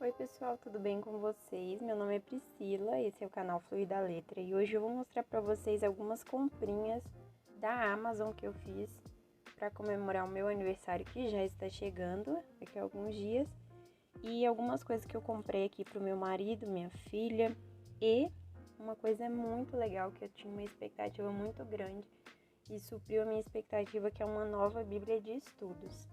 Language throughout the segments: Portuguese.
Oi pessoal, tudo bem com vocês? Meu nome é Priscila, esse é o canal Fluir da Letra e hoje eu vou mostrar para vocês algumas comprinhas da Amazon que eu fiz para comemorar o meu aniversário que já está chegando daqui a alguns dias e algumas coisas que eu comprei aqui para o meu marido, minha filha e uma coisa muito legal que eu tinha uma expectativa muito grande e supriu a minha expectativa, que é uma nova Bíblia de Estudos.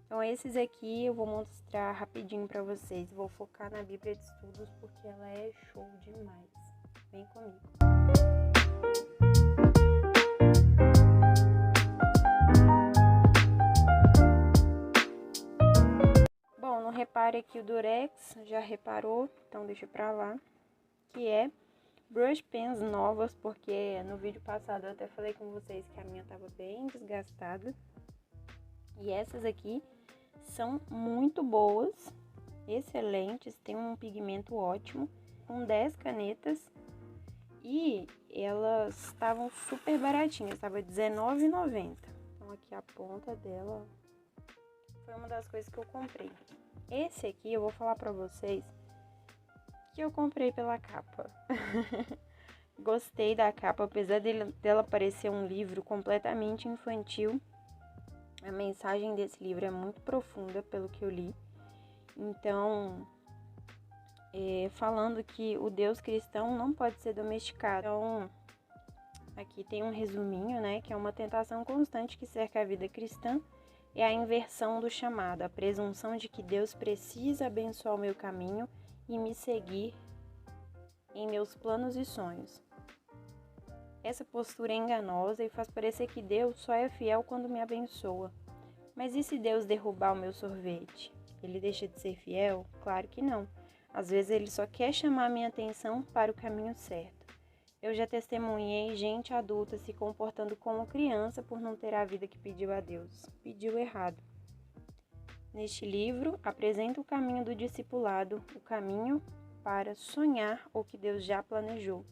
Então esses aqui eu vou mostrar rapidinho pra vocês, vou focar na Bíblia de Estudos porque ela é show demais. Vem comigo. Bom, não repare aqui o Durex, já reparou, então deixa pra lá, que é brush pens novas, porque no vídeo passado eu até falei com vocês que a minha tava bem desgastada. E essas aqui são muito boas, excelentes, tem um pigmento ótimo, com 10 canetas e elas estavam super baratinhas, estava R$19,90. Então aqui a ponta dela foi uma das coisas que eu comprei. Esse aqui eu vou falar pra vocês que eu comprei pela capa. Gostei da capa, apesar dela parecer um livro completamente infantil. A mensagem desse livro é muito profunda, pelo que eu li. Então, falando que o Deus cristão não pode ser domesticado. Então, aqui tem um resuminho, né? Que é uma tentação constante que cerca a vida cristã. É a inversão do chamado, a presunção de que Deus precisa abençoar o meu caminho e me seguir em meus planos e sonhos. Essa postura é enganosa e faz parecer que Deus só é fiel quando me abençoa. Mas e se Deus derrubar o meu sorvete? Ele deixa de ser fiel? Claro que não. Às vezes ele só quer chamar minha atenção para o caminho certo. Eu já testemunhei gente adulta se comportando como criança por não ter a vida que pediu a Deus. Pediu errado. Neste livro, apresenta o caminho do discipulado, o caminho para sonhar o que Deus já planejou.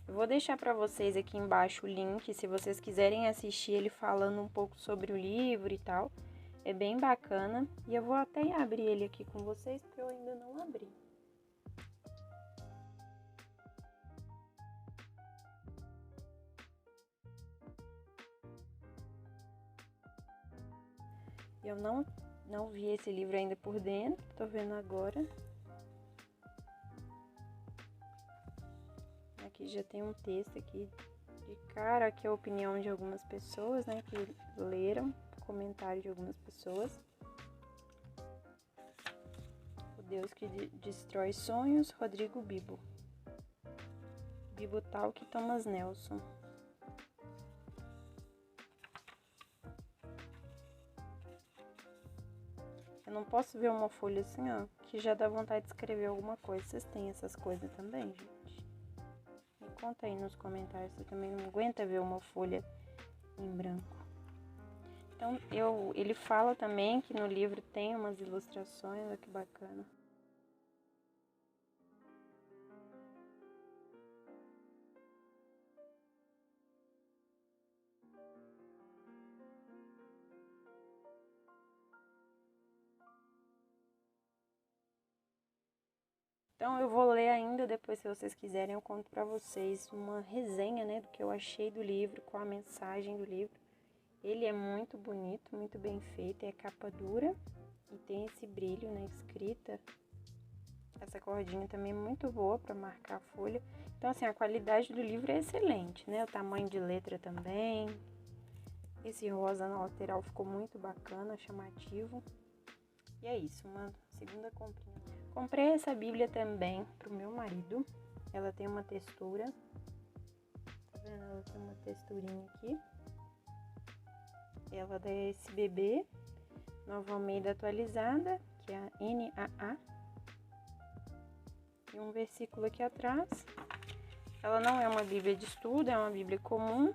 Eu vou deixar para vocês aqui embaixo o link, se vocês quiserem assistir ele falando um pouco sobre o livro e tal. É bem bacana. E eu vou até abrir ele aqui com vocês, porque eu ainda não abri. Eu não vi esse livro ainda por dentro, tô vendo agora. Aqui já tem um texto aqui de cara, aqui é a opinião de algumas pessoas, né, que leram, comentário de algumas pessoas. O Deus que destrói sonhos, Rodrigo Bibo. Bibo Talk, Thomas Nelson. Eu não posso ver uma folha assim, ó, que já dá vontade de escrever alguma coisa. Vocês têm essas coisas também, gente? Conta aí nos comentários, você também não aguenta ver uma folha em branco. Então, ele fala também que no livro tem umas ilustrações, olha que bacana. Então, eu vou ler ainda, depois se vocês quiserem eu conto pra vocês uma resenha, né, do que eu achei do livro, com a mensagem do livro. Ele é muito bonito, muito bem feito, é capa dura e tem esse brilho na escrita. Essa cordinha também é muito boa para marcar a folha. Então, assim, a qualidade do livro é excelente, né? O tamanho de letra também. Esse rosa na lateral ficou muito bacana, chamativo. E é isso, uma segunda comprinha. Comprei essa Bíblia também pro meu marido. Ela tem uma textura. Tá vendo? Ela tem uma texturinha aqui. Ela é da SBB, Nova Almeida atualizada, que é a NAA. E um versículo aqui atrás. Ela não é uma Bíblia de estudo, é uma Bíblia comum.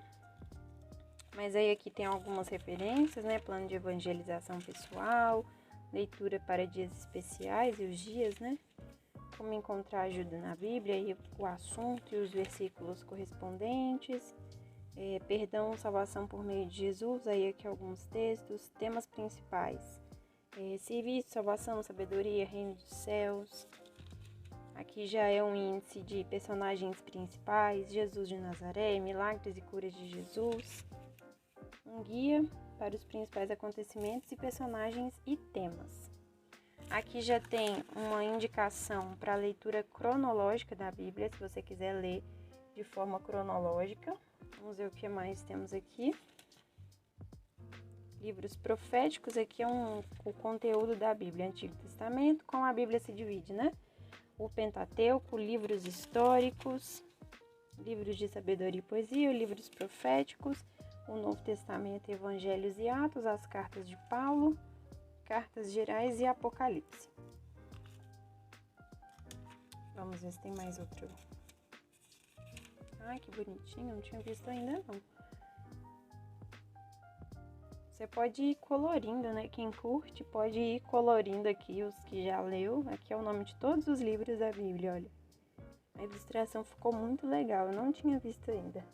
Mas aí aqui tem algumas referências, né? Plano de evangelização pessoal, leitura para dias especiais e os dias, né? Como encontrar ajuda na Bíblia e o assunto e os versículos correspondentes. Perdão, salvação por meio de Jesus, aí aqui alguns textos, temas principais. Serviço, salvação, sabedoria, reino dos céus. Aqui já é um índice de personagens principais, Jesus de Nazaré, milagres e curas de Jesus. Um guia para os principais acontecimentos e personagens e temas. Aqui já tem uma indicação para a leitura cronológica da Bíblia, se você quiser ler de forma cronológica. Vamos ver o que mais temos aqui. Livros proféticos, aqui é o conteúdo da Bíblia, Antigo Testamento, como a Bíblia se divide, né? O Pentateuco, livros históricos, livros de sabedoria e poesia, livros proféticos, o Novo Testamento, Evangelhos e Atos, as cartas de Paulo, cartas gerais e Apocalipse. Vamos ver se tem mais outro. Ai, que bonitinho, não tinha visto ainda não. Você pode ir colorindo, né? Quem curte pode ir colorindo aqui os que já leu. Aqui é o nome de todos os livros da Bíblia, olha. A ilustração ficou muito legal, eu não tinha visto ainda.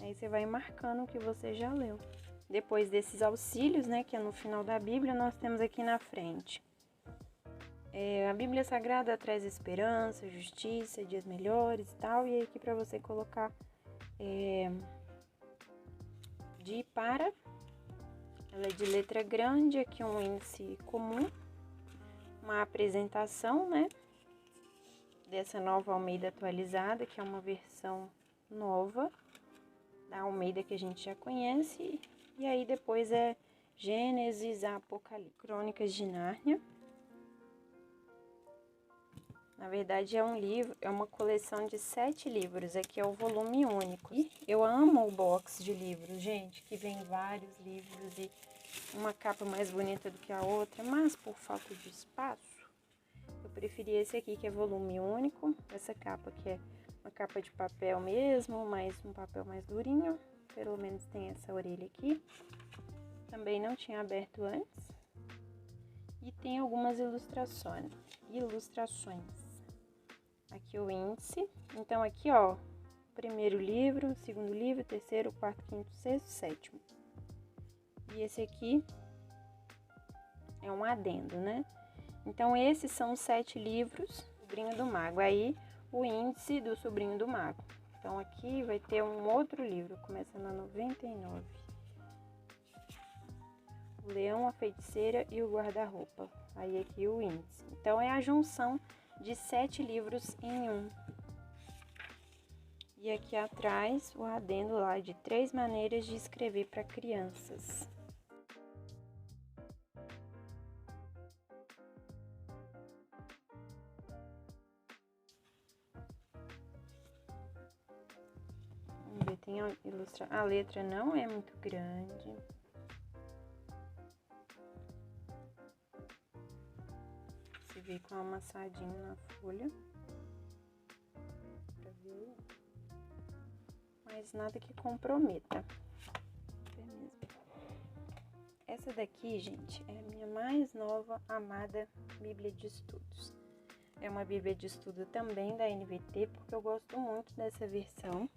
Aí você vai marcando o que você já leu. Depois desses auxílios, né, que é no final da Bíblia, nós temos aqui na frente. A Bíblia Sagrada traz esperança, justiça, dias melhores e tal. E aqui para você colocar de e para. Ela é de letra grande, aqui um índice comum. Uma apresentação, né, dessa nova Almeida atualizada, que é uma versão nova da Almeida que a gente já conhece. E aí depois é Gênesis, Apocalipse, Crônicas de Nárnia. Na verdade é um livro, é uma coleção de 7 livros, aqui é o volume único. E eu amo o box de livros, gente, que vem vários livros e uma capa mais bonita do que a outra, mas por falta de espaço, eu preferi esse aqui que é volume único, essa capa que é uma capa de papel mesmo, mas um papel mais durinho, pelo menos tem essa orelha aqui. Também não tinha aberto antes. E tem algumas ilustrações. Aqui o índice. Então aqui, ó, primeiro livro, segundo livro, terceiro, quarto, quinto, sexto, sétimo. E esse aqui é um adendo, né? Então esses são os 7 livros, Sobrinho do Mago. Aí o índice do Sobrinho do Mago. Então aqui vai ter um outro livro, começa na 99. O Leão, a Feiticeira e o Guarda-Roupa. Aí aqui o índice. Então é a junção de 7 livros em um. E aqui atrás o adendo lá de 3 maneiras de escrever para crianças. Vamos ver, tem a ilustração. A letra não é muito grande. Se vê com amassadinho na folha. Pra ver. Mas nada que comprometa. Essa daqui, gente, é a minha mais nova, amada Bíblia de Estudos. É uma Bíblia de Estudo também da NVT, porque eu gosto muito dessa versão.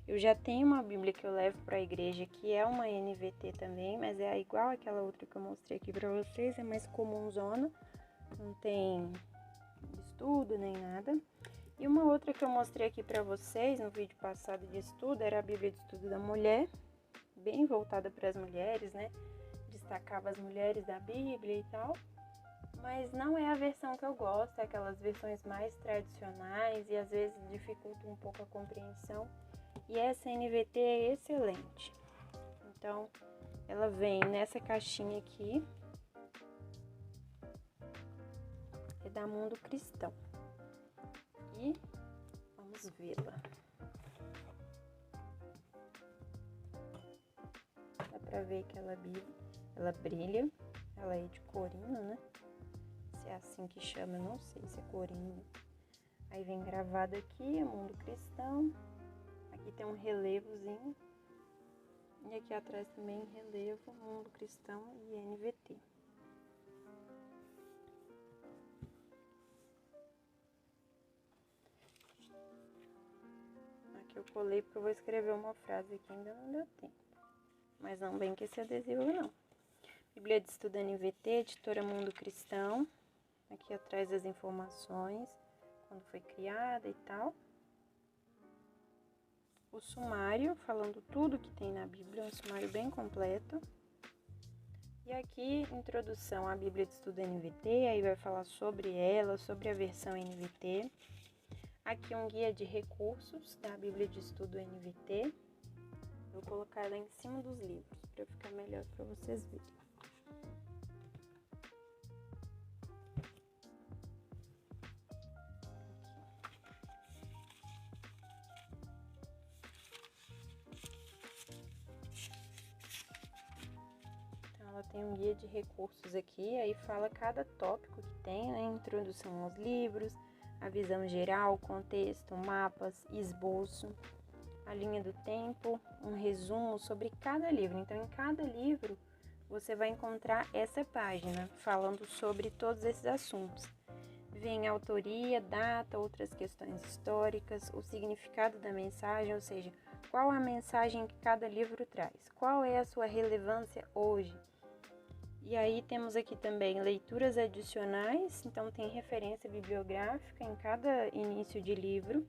Eu já tenho uma Bíblia que eu levo para a igreja, que é uma NVT também, mas é igual àquela outra que eu mostrei aqui para vocês, é mais comunzona, não tem estudo nem nada. E uma outra que eu mostrei aqui para vocês no vídeo passado de estudo era a Bíblia de Estudo da Mulher, bem voltada para as mulheres, né? Destacava as mulheres da Bíblia e tal. Mas não é a versão que eu gosto, é aquelas versões mais tradicionais e às vezes dificulta um pouco a compreensão. E essa NVT é excelente. Então, ela vem nessa caixinha aqui. É da Mundo Cristão. E vamos vê-la. Dá pra ver que ela brilha. Ela é de corino, né? Se é assim que chama, eu não sei se é corino. Aí vem gravado aqui, Mundo Cristão. Aqui tem um relevozinho. E aqui atrás também relevo, Mundo Cristão e NVT. Aqui eu colei porque eu vou escrever uma frase aqui, ainda não deu tempo. Mas não vem com esse adesivo não. Bíblia de Estudo NVT, editora Mundo Cristão. Aqui atrás as informações, quando foi criada e tal. O sumário, falando tudo que tem na Bíblia, um sumário bem completo. E aqui, introdução à Bíblia de Estudo NVT, aí vai falar sobre ela, sobre a versão NVT. Aqui um guia de recursos da Bíblia de Estudo NVT. Vou colocar ela em cima dos livros, para ficar melhor para vocês verem. Ela tem um guia de recursos aqui, aí fala cada tópico que tem, né? Introdução aos livros, a visão geral, contexto, mapas, esboço, a linha do tempo, um resumo sobre cada livro. Então, em cada livro, você vai encontrar essa página falando sobre todos esses assuntos. Vem a autoria, data, outras questões históricas, o significado da mensagem, ou seja, qual a mensagem que cada livro traz, qual é a sua relevância hoje. E aí temos aqui também leituras adicionais, então tem referência bibliográfica em cada início de livro,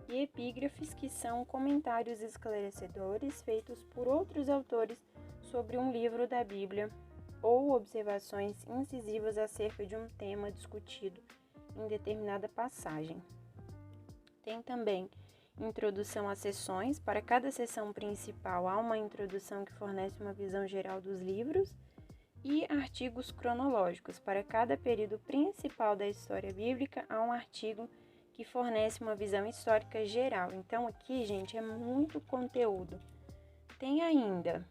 e epígrafes, que são comentários esclarecedores feitos por outros autores sobre um livro da Bíblia, ou observações incisivas acerca de um tema discutido em determinada passagem. Tem também introdução às sessões. Para cada sessão principal há uma introdução que fornece uma visão geral dos livros, e artigos cronológicos. Para cada período principal da história bíblica, há um artigo que fornece uma visão histórica geral. Então, aqui, gente, é muito conteúdo. Tem ainda,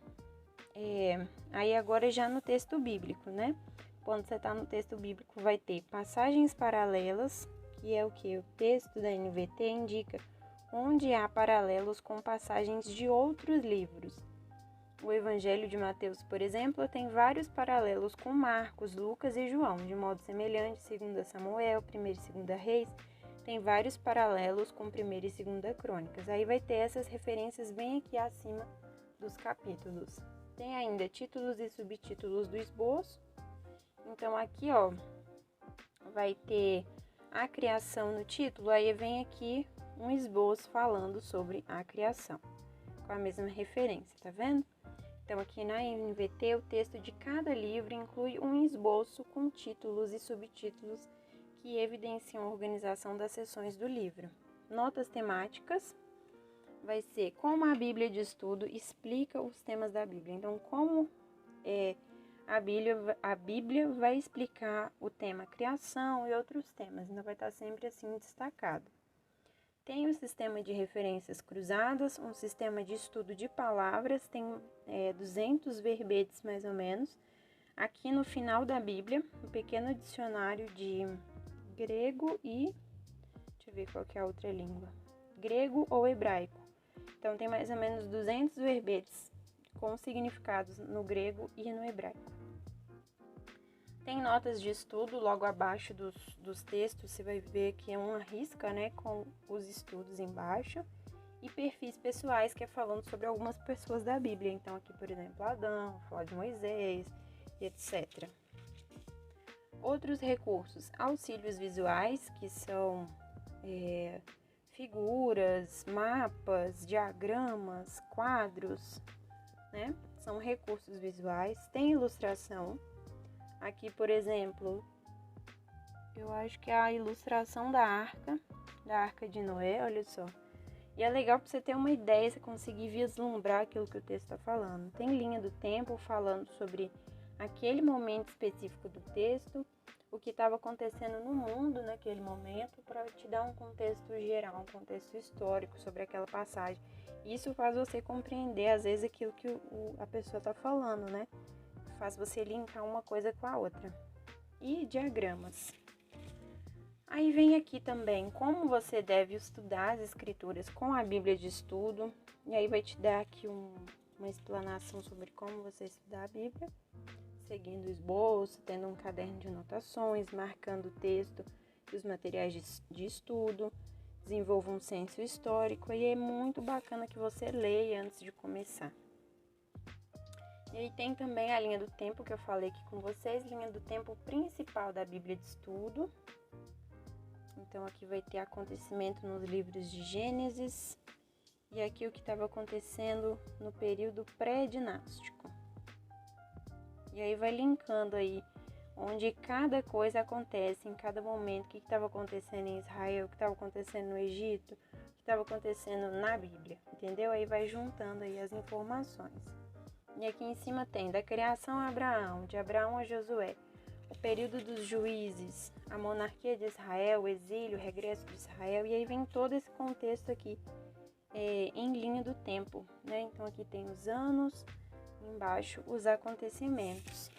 aí agora já no texto bíblico, né? Quando você está no texto bíblico, vai ter passagens paralelas, que é o que? O texto da NVT indica onde há paralelos com passagens de outros livros. O Evangelho de Mateus, por exemplo, tem vários paralelos com Marcos, Lucas e João, de modo semelhante. 2 Samuel, 1 e 2 Reis, tem vários paralelos com 1 e 2 Crônicas. Aí vai ter essas referências bem aqui acima dos capítulos. Tem ainda títulos e subtítulos do esboço. Então aqui, ó, vai ter a criação no título, aí vem aqui um esboço falando sobre a criação, com a mesma referência, tá vendo? Então, aqui na NVT, o texto de cada livro inclui um esboço com títulos e subtítulos que evidenciam a organização das seções do livro. Notas temáticas vai ser como a Bíblia de Estudo explica os temas da Bíblia. Então, como a Bíblia vai explicar o tema criação e outros temas. Então, vai estar sempre assim destacado. Tem o sistema de referências cruzadas, um sistema de estudo de palavras, tem 200 verbetes mais ou menos. Aqui no final da Bíblia, um pequeno dicionário de grego e... deixa eu ver qual que é a outra língua. Grego ou hebraico. Então tem mais ou menos 200 verbetes com significados no grego e no hebraico. Tem notas de estudo logo abaixo dos textos, você vai ver que é uma risca, né, com os estudos embaixo. E perfis pessoais, que é falando sobre algumas pessoas da Bíblia. Então aqui, por exemplo, Adão, fala de Moisés, etc. Outros recursos, auxílios visuais, que são figuras, mapas, diagramas, quadros, né? São recursos visuais. Tem ilustração. Aqui, por exemplo, eu acho que é a ilustração da Arca de Noé, olha só. E é legal para você ter uma ideia, você conseguir vislumbrar aquilo que o texto está falando. Tem linha do tempo falando sobre aquele momento específico do texto, o que estava acontecendo no mundo naquele momento, para te dar um contexto geral, um contexto histórico sobre aquela passagem. Isso faz você compreender, às vezes, aquilo que a pessoa está falando, né? Faz você linkar uma coisa com a outra. E diagramas. Aí vem aqui também como você deve estudar as escrituras com a Bíblia de Estudo. E aí vai te dar aqui uma explanação sobre como você estudar a Bíblia, seguindo o esboço, tendo um caderno de anotações, marcando o texto e os materiais de estudo. Desenvolva um senso histórico e é muito bacana que você leia antes de começar. E aí tem também a linha do tempo que eu falei aqui com vocês, linha do tempo principal da Bíblia de Estudo. Então aqui vai ter acontecimento nos livros de Gênesis e aqui o que estava acontecendo no período pré-dinástico. E aí vai linkando aí onde cada coisa acontece, em cada momento, o que estava acontecendo em Israel, o que estava acontecendo no Egito, o que estava acontecendo na Bíblia, entendeu? Aí vai juntando aí as informações. E aqui em cima tem da criação a Abraão, de Abraão a Josué, o período dos juízes, a monarquia de Israel, o exílio, o regresso de Israel, e aí vem todo esse contexto aqui em linha do tempo, né? Então aqui tem os anos, embaixo os acontecimentos.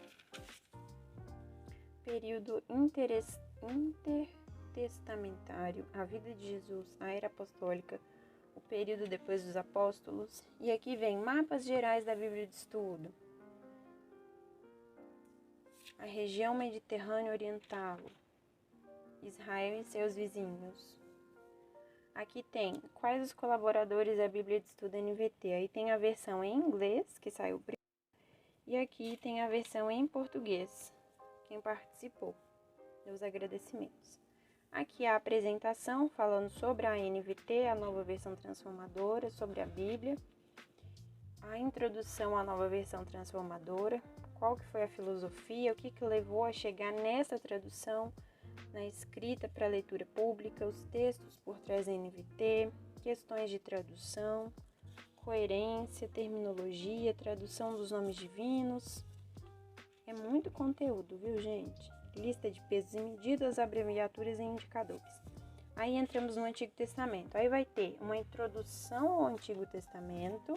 Período intertestamentário, a vida de Jesus, a era apostólica, o período depois dos apóstolos. E aqui vem mapas gerais da Bíblia de Estudo. A região mediterrânea oriental, Israel e seus vizinhos. Aqui tem quais os colaboradores da Bíblia de Estudo NVT. Aí tem a versão em inglês, que saiu primeiro, e aqui tem a versão em português, quem participou, os agradecimentos. Aqui a apresentação falando sobre a NVT, a nova versão transformadora, sobre a Bíblia. A introdução à nova versão transformadora, qual que foi a filosofia, o que levou a chegar nessa tradução, na escrita para leitura pública, os textos por trás da NVT, questões de tradução, coerência, terminologia, tradução dos nomes divinos. É muito conteúdo, viu, gente? Lista de pesos e medidas, abreviaturas e indicadores. Aí entramos no Antigo Testamento. Aí vai ter uma introdução ao Antigo Testamento,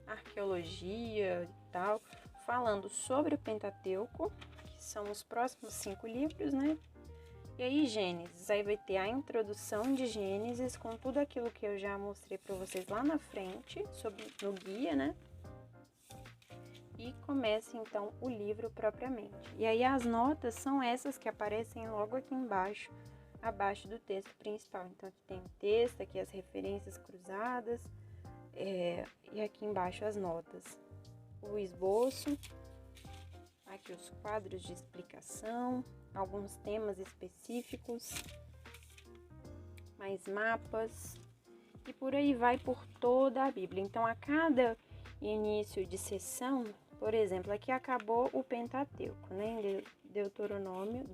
arqueologia e tal, falando sobre o Pentateuco, que são os próximos 5 livros, né? E aí Gênesis, aí vai ter a introdução de Gênesis com tudo aquilo que eu já mostrei para vocês lá na frente, no guia, né? E começa então o livro propriamente. E aí as notas são essas que aparecem logo aqui embaixo, abaixo do texto principal. Então aqui tem o texto, aqui as referências cruzadas, e aqui embaixo as notas. O esboço, aqui os quadros de explicação, alguns temas específicos, mais mapas, e por aí vai por toda a Bíblia. Então a cada início de sessão, por exemplo, aqui acabou o Pentateuco, né? Em Deuteronômio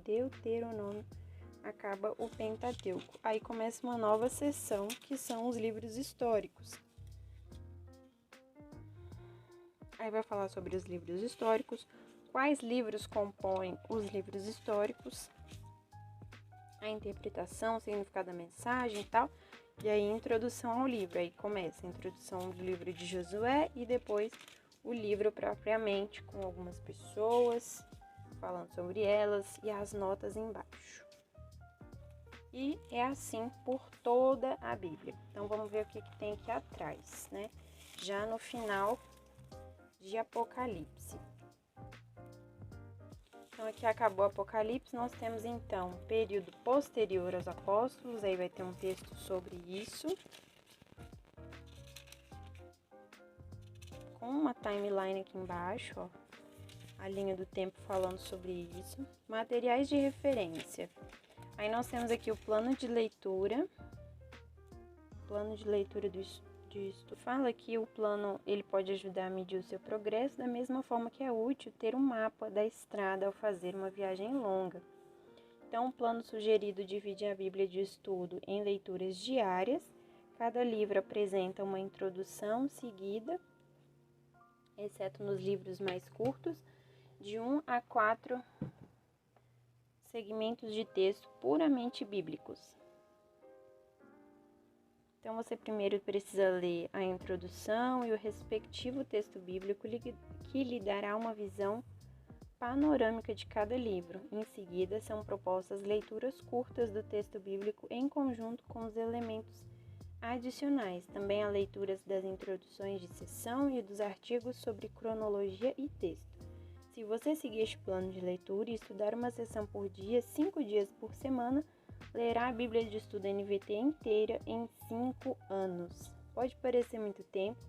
acaba o Pentateuco. Aí começa uma nova sessão, que são os livros históricos. Aí vai falar sobre os livros históricos, quais livros compõem os livros históricos, a interpretação, o significado da mensagem e tal. E aí, introdução ao livro. Aí começa a introdução do livro de Josué e depois o livro propriamente, com algumas pessoas, falando sobre elas e as notas embaixo. E é assim por toda a Bíblia. Então, vamos ver o que tem aqui atrás, né? Já no final de Apocalipse. Então, aqui acabou o Apocalipse, nós temos então um período posterior aos apóstolos, aí vai ter um texto sobre isso, com uma timeline aqui embaixo, ó, a linha do tempo falando sobre isso. Materiais de referência. Aí nós temos aqui o plano de leitura do estudo. Fala que o plano ele pode ajudar a medir o seu progresso, da mesma forma que é útil ter um mapa da estrada ao fazer uma viagem longa. Então, o plano sugerido divide a Bíblia de estudo em leituras diárias. Cada livro apresenta uma introdução seguida, exceto nos livros mais curtos, de 1 a 4 segmentos de texto puramente bíblicos. Então, você primeiro precisa ler a introdução e o respectivo texto bíblico que lhe dará uma visão panorâmica de cada livro. Em seguida, são propostas leituras curtas do texto bíblico em conjunto com os elementos adicionais. Também há leituras das introduções de sessão e dos artigos sobre cronologia e texto. Se você seguir este plano de leitura e estudar uma sessão por dia, 5 dias por semana, lerá a Bíblia de Estudo NVT inteira em 5 anos. Pode parecer muito tempo,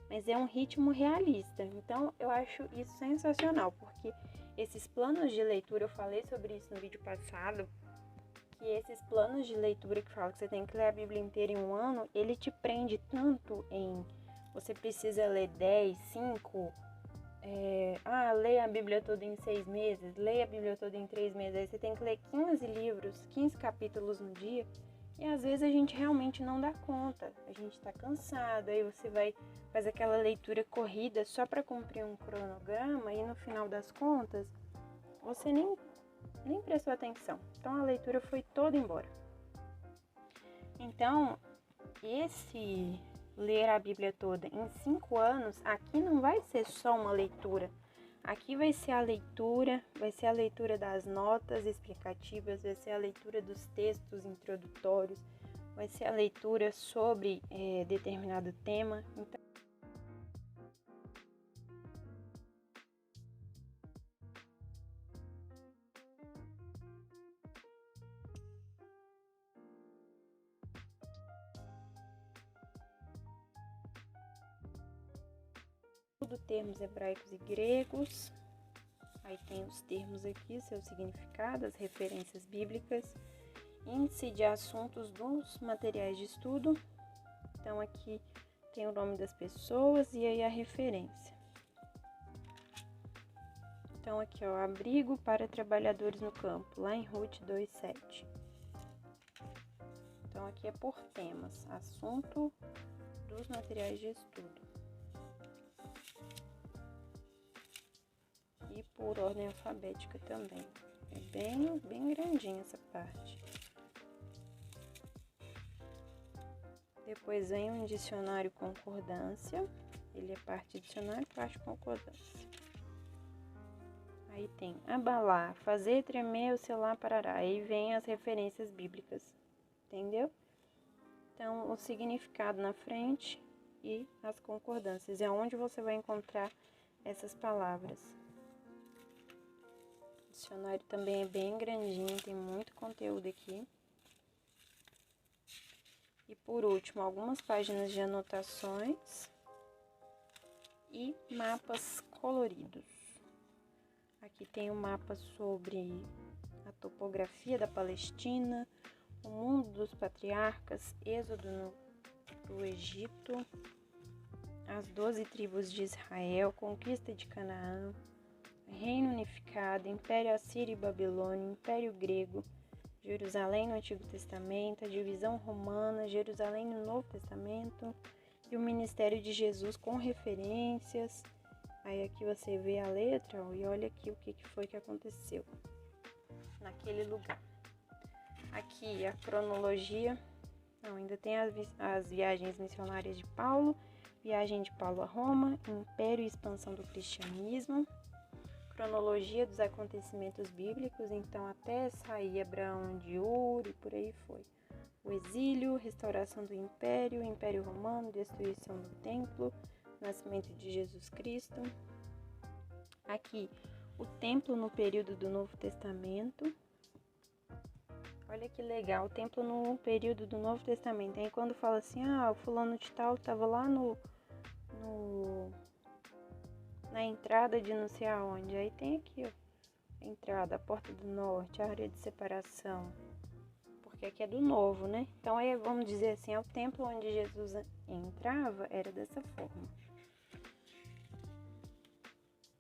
mas é um ritmo realista. Então, eu acho isso sensacional, porque esses planos de leitura, eu falei sobre isso no vídeo passado, que esses planos de leitura que falam que você tem que ler a Bíblia inteira em um ano, ele te prende tanto em você precisa ler 10, 5, leia a Bíblia toda em 6 meses, leia a Bíblia toda em 3 meses, aí você tem que ler 15 livros, 15 capítulos no dia, e às vezes a gente realmente não dá conta, a gente tá cansado, aí você faz aquela leitura corrida só para cumprir um cronograma e no final das contas, você nem prestou atenção. Então a leitura foi toda embora. Então, esse ler a Bíblia toda em 5 anos, aqui não vai ser só uma leitura. Aqui vai ser a leitura das notas explicativas, vai ser a leitura dos textos introdutórios, vai ser a leitura sobre determinado tema. Então, tudo termos hebraicos e gregos. Aí tem os termos aqui, seu significado, as referências bíblicas, índice de assuntos dos materiais de estudo. Então aqui tem o nome das pessoas e aí a referência. Então aqui, ó, abrigo para trabalhadores no campo, lá em Ruth 2:7. Então aqui é por temas, assunto dos materiais de estudo. E por ordem alfabética também. É bem grandinha essa parte. Depois vem um dicionário concordância. Ele é parte dicionário, parte concordância. Aí tem abalar, fazer tremer o celular parará. Aí vem as referências bíblicas, entendeu? Então, o significado na frente e as concordâncias. É onde você vai encontrar essas palavras. O dicionário também é bem grandinho, tem muito conteúdo aqui. E por último, algumas páginas de anotações e mapas coloridos. Aqui tem um mapa sobre a topografia da Palestina, o mundo dos patriarcas, êxodo do Egito, as 12 tribos de Israel, conquista de Canaã, reino unificado, Império Assírio e Babilônia, Império Grego, Jerusalém no Antigo Testamento, a divisão romana, Jerusalém no Novo Testamento e o ministério de Jesus com referências. Aí aqui você vê a letra, ó, e olha aqui o que foi que aconteceu naquele lugar. Aqui a cronologia, ainda tem as viagens missionárias de Paulo, viagem de Paulo a Roma, império e expansão do cristianismo, cronologia dos acontecimentos bíblicos, então até sair Abraão de Ur e por aí foi. O exílio, restauração do império, Império Romano, destruição do templo, nascimento de Jesus Cristo. Aqui, o templo no período do Novo Testamento. Olha que legal, o templo no período do Novo Testamento. Aí quando fala assim, o fulano de tal estava lá na entrada de não sei aonde. Aí tem aqui, ó, a entrada, a porta do norte, a área de separação. Porque aqui é do novo, né? Então aí vamos dizer assim, é o templo onde Jesus entrava, era dessa forma.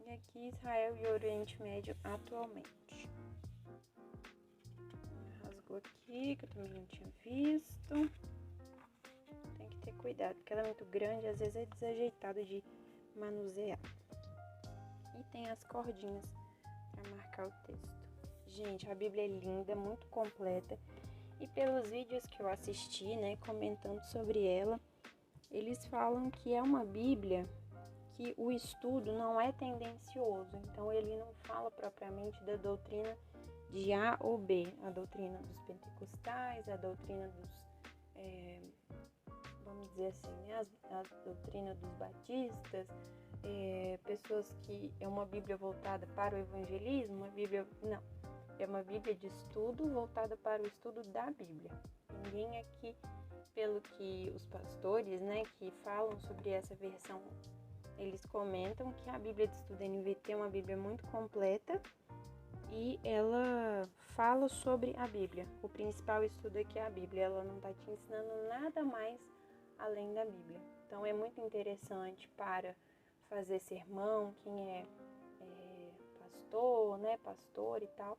E aqui Israel e o Oriente Médio atualmente. Rasgou aqui, que eu também não tinha visto. Tem que ter cuidado, porque ela é muito grande, às vezes é desajeitado de manusear. E tem as cordinhas para marcar o texto. Gente, a Bíblia é linda, muito completa. E pelos vídeos que eu assisti, né, comentando sobre ela, eles falam que é uma Bíblia que o estudo não é tendencioso. Então, ele não fala propriamente da doutrina de A ou B. A doutrina dos pentecostais, a doutrina dos, vamos dizer assim, né, a doutrina dos batistas, pessoas que é uma Bíblia voltada para o evangelismo, não. É uma Bíblia de estudo voltada para o estudo da Bíblia. Ninguém aqui pelo que os pastores, né, que falam sobre essa versão, eles comentam que a Bíblia de Estudo NVT é uma Bíblia muito completa e ela fala sobre a Bíblia. O principal estudo aqui é a Bíblia, ela não está te ensinando nada mais além da Bíblia. Então é muito interessante para fazer sermão, quem é pastor, né, pastor e tal.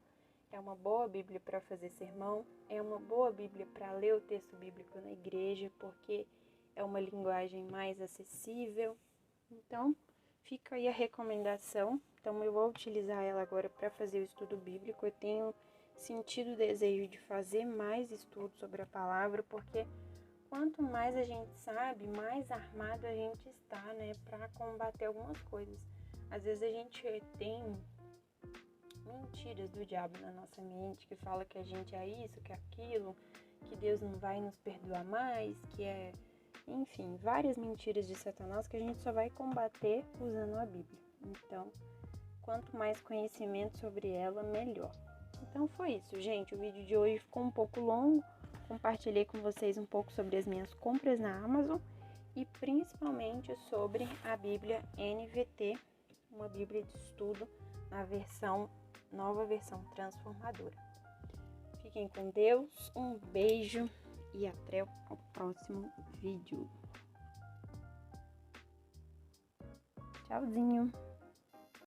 É uma boa Bíblia para fazer sermão, é uma boa Bíblia para ler o texto bíblico na igreja, porque é uma linguagem mais acessível. Então, fica aí a recomendação. Então, eu vou utilizar ela agora para fazer o estudo bíblico. Eu tenho sentido o desejo de fazer mais estudo sobre a palavra, porque quanto mais a gente sabe, mais armado a gente está, né, para combater algumas coisas. Às vezes a gente tem mentiras do diabo na nossa mente, que fala que a gente é isso, que é aquilo, que Deus não vai nos perdoar mais, que é, enfim, várias mentiras de Satanás que a gente só vai combater usando a Bíblia. Então, quanto mais conhecimento sobre ela, melhor. Então foi isso, gente. O vídeo de hoje ficou um pouco longo. Compartilhei com vocês um pouco sobre as minhas compras na Amazon e principalmente sobre a Bíblia NVT, uma Bíblia de estudo na nova versão transformadora. Fiquem com Deus, um beijo e até o próximo vídeo. Tchauzinho!